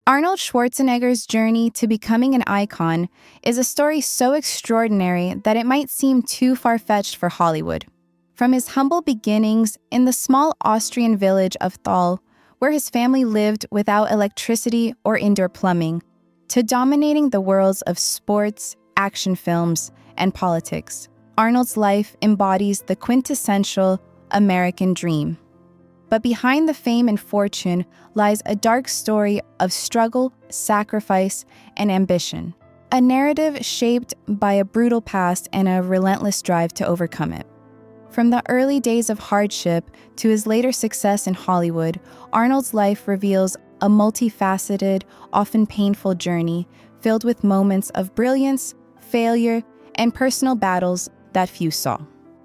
Arnold Schwarzenegger's journey to becoming an icon is a story so extraordinary that it might seem too far-fetched for Hollywood. From his humble beginnings in the small Austrian village of Thal, where his family lived without electricity or indoor plumbing, to dominating the worlds of sports, action films, and politics, Arnold's life embodies the quintessential American dream. But behind the fame and fortune lies a dark story of struggle, sacrifice, and ambition, a narrative shaped by a brutal past and a relentless drive to overcome it. From the early days of hardship to his later success in Hollywood, Arnold's life reveals a multifaceted, often painful journey filled with moments of brilliance, failure, and personal battles that few saw.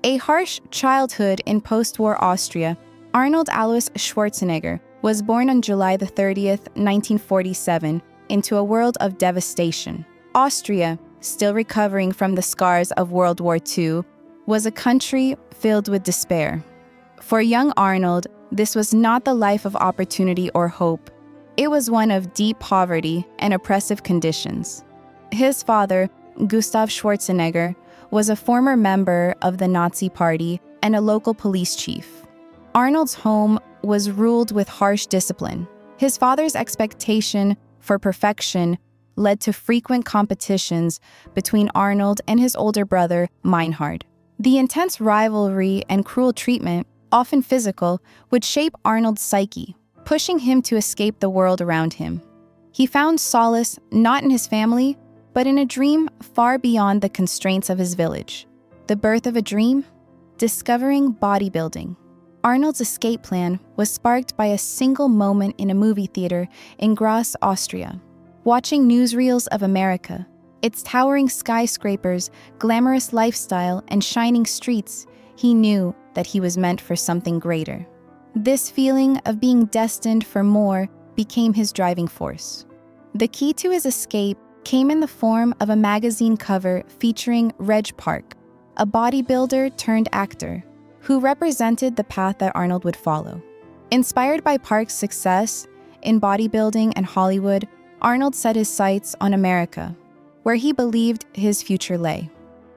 A harsh childhood in post-war Austria, Arnold Alois Schwarzenegger was born on July 30th, 1947, into a world of devastation. Austria, still recovering from the scars of World War II, was a country filled with despair. For young Arnold, this was not the life of opportunity or hope. It was one of deep poverty and oppressive conditions. His father, Gustav Schwarzenegger, was a former member of the Nazi Party and a local police chief. Arnold's home was ruled with harsh discipline. His father's expectation for perfection led to frequent competitions between Arnold and his older brother, Meinhard. The intense rivalry and cruel treatment, often physical, would shape Arnold's psyche, pushing him to escape the world around him. He found solace not in his family, but in a dream far beyond the constraints of his village. The birth of a dream? Discovering bodybuilding. Arnold's escape plan was sparked by a single moment in a movie theater in Graz, Austria. Watching newsreels of America, its towering skyscrapers, glamorous lifestyle, and shining streets, he knew that he was meant for something greater. This feeling of being destined for more became his driving force. The key to his escape came in the form of a magazine cover featuring Reg Park, a bodybuilder turned actor, who represented the path that Arnold would follow. Inspired by Park's success in bodybuilding and Hollywood, Arnold set his sights on America, where he believed his future lay.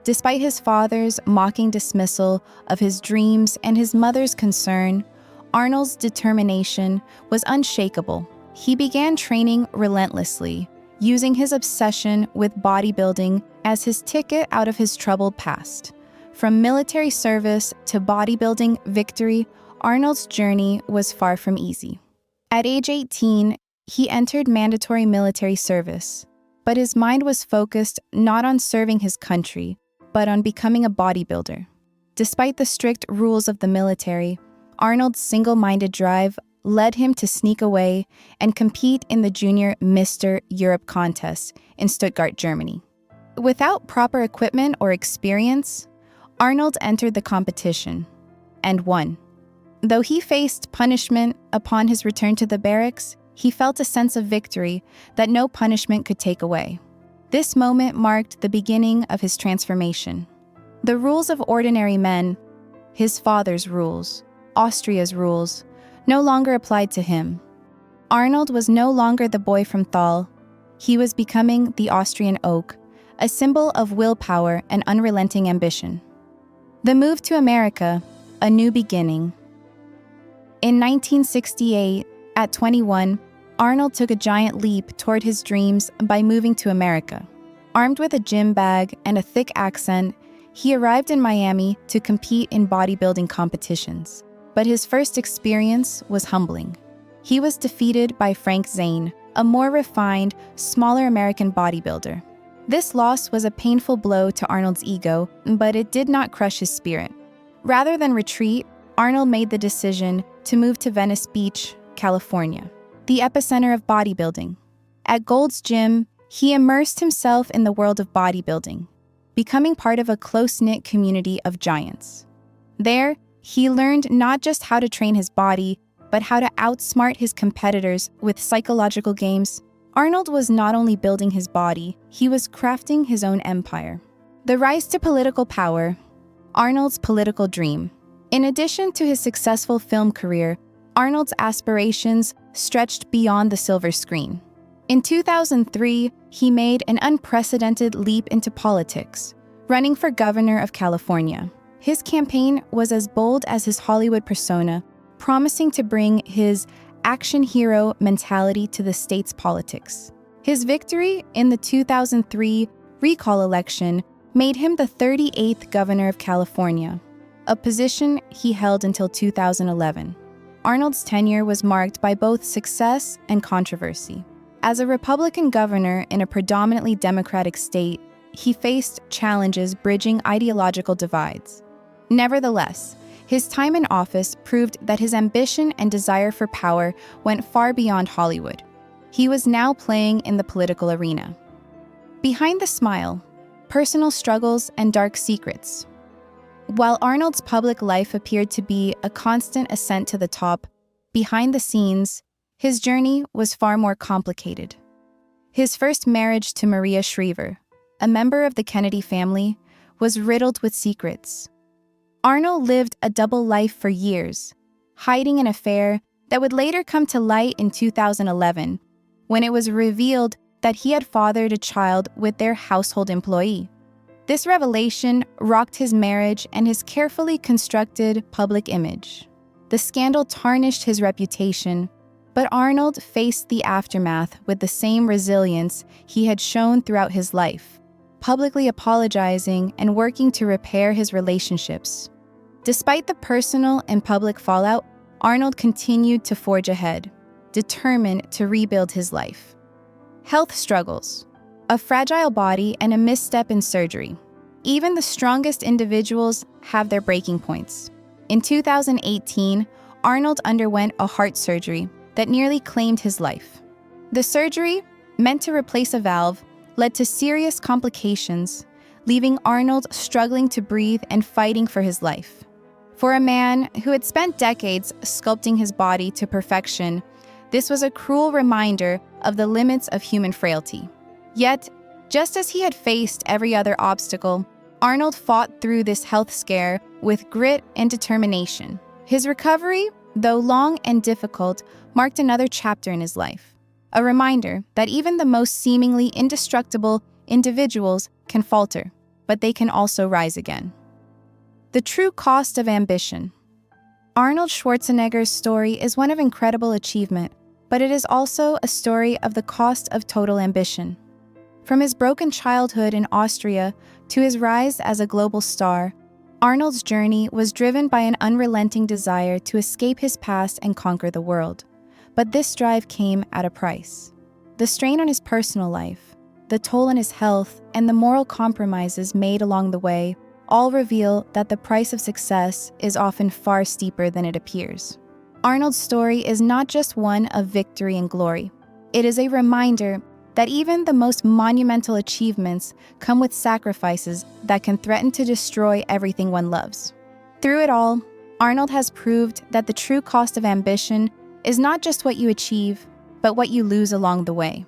Despite his father's mocking dismissal of his dreams and his mother's concern, Arnold's determination was unshakable. He began training relentlessly, using his obsession with bodybuilding as his ticket out of his troubled past. From military service to bodybuilding victory, Arnold's journey was far from easy. At age 18, he entered mandatory military service, but his mind was focused not on serving his country, but on becoming a bodybuilder. Despite the strict rules of the military, Arnold's single-minded drive led him to sneak away and compete in the junior Mr. Europe contest in Stuttgart, Germany. Without proper equipment or experience, Arnold entered the competition and won. Though he faced punishment upon his return to the barracks, he felt a sense of victory that no punishment could take away. This moment marked the beginning of his transformation. The rules of ordinary men, his father's rules, Austria's rules, no longer applied to him. Arnold was no longer the boy from Thal. He was becoming the Austrian oak, a symbol of willpower and unrelenting ambition. The move to America, a new beginning. In 1968, at 21, Arnold took a giant leap toward his dreams by moving to America. Armed with a gym bag and a thick accent, he arrived in Miami to compete in bodybuilding competitions. But his first experience was humbling. He was defeated by Frank Zane, a more refined, smaller American bodybuilder. This loss was a painful blow to Arnold's ego, but it did not crush his spirit. Rather than retreat, Arnold made the decision to move to Venice Beach, California, the epicenter of bodybuilding. At Gold's Gym, he immersed himself in the world of bodybuilding, becoming part of a close-knit community of giants. There, he learned not just how to train his body, but how to outsmart his competitors with psychological games. Arnold was not only building his body, he was crafting his own empire. The rise to political power, Arnold's political dream. In addition to his successful film career, Arnold's aspirations stretched beyond the silver screen. In 2003, he made an unprecedented leap into politics, running for governor of California. His campaign was as bold as his Hollywood persona, promising to bring his action hero mentality to the state's politics. His victory in the 2003 recall election made him the 38th governor of California, a position he held until 2011. Arnold's tenure was marked by both success and controversy. As a Republican governor in a predominantly Democratic state, he faced challenges bridging ideological divides. Nevertheless, his time in office proved that his ambition and desire for power went far beyond Hollywood. He was now playing in the political arena. Behind the smile, personal struggles and dark secrets. While Arnold's public life appeared to be a constant ascent to the top, behind the scenes, his journey was far more complicated. His first marriage to Maria Shriver, a member of the Kennedy family, was riddled with secrets. Arnold lived a double life for years, hiding an affair that would later come to light in 2011, when it was revealed that he had fathered a child with their household employee. This revelation rocked his marriage and his carefully constructed public image. The scandal tarnished his reputation, but Arnold faced the aftermath with the same resilience he had shown throughout his life, publicly apologizing and working to repair his relationships. Despite the personal and public fallout, Arnold continued to forge ahead, determined to rebuild his life. Health struggles, a fragile body, and a misstep in surgery. Even the strongest individuals have their breaking points. In 2018, Arnold underwent a heart surgery that nearly claimed his life. The surgery, meant to replace a valve, led to serious complications, leaving Arnold struggling to breathe and fighting for his life. For a man who had spent decades sculpting his body to perfection, this was a cruel reminder of the limits of human frailty. Yet, just as he had faced every other obstacle, Arnold fought through this health scare with grit and determination. His recovery, though long and difficult, marked another chapter in his life, a reminder that even the most seemingly indestructible individuals can falter, but they can also rise again. The true cost of ambition. Arnold Schwarzenegger's story is one of incredible achievement, but it is also a story of the cost of total ambition. From his broken childhood in Austria to his rise as a global star, Arnold's journey was driven by an unrelenting desire to escape his past and conquer the world. But this drive came at a price. The strain on his personal life, the toll on his health, and the moral compromises made along the way all reveal that the price of success is often far steeper than it appears. Arnold's story is not just one of victory and glory. It is a reminder that even the most monumental achievements come with sacrifices that can threaten to destroy everything one loves. Through it all, Arnold has proved that the true cost of ambition is not just what you achieve, but what you lose along the way.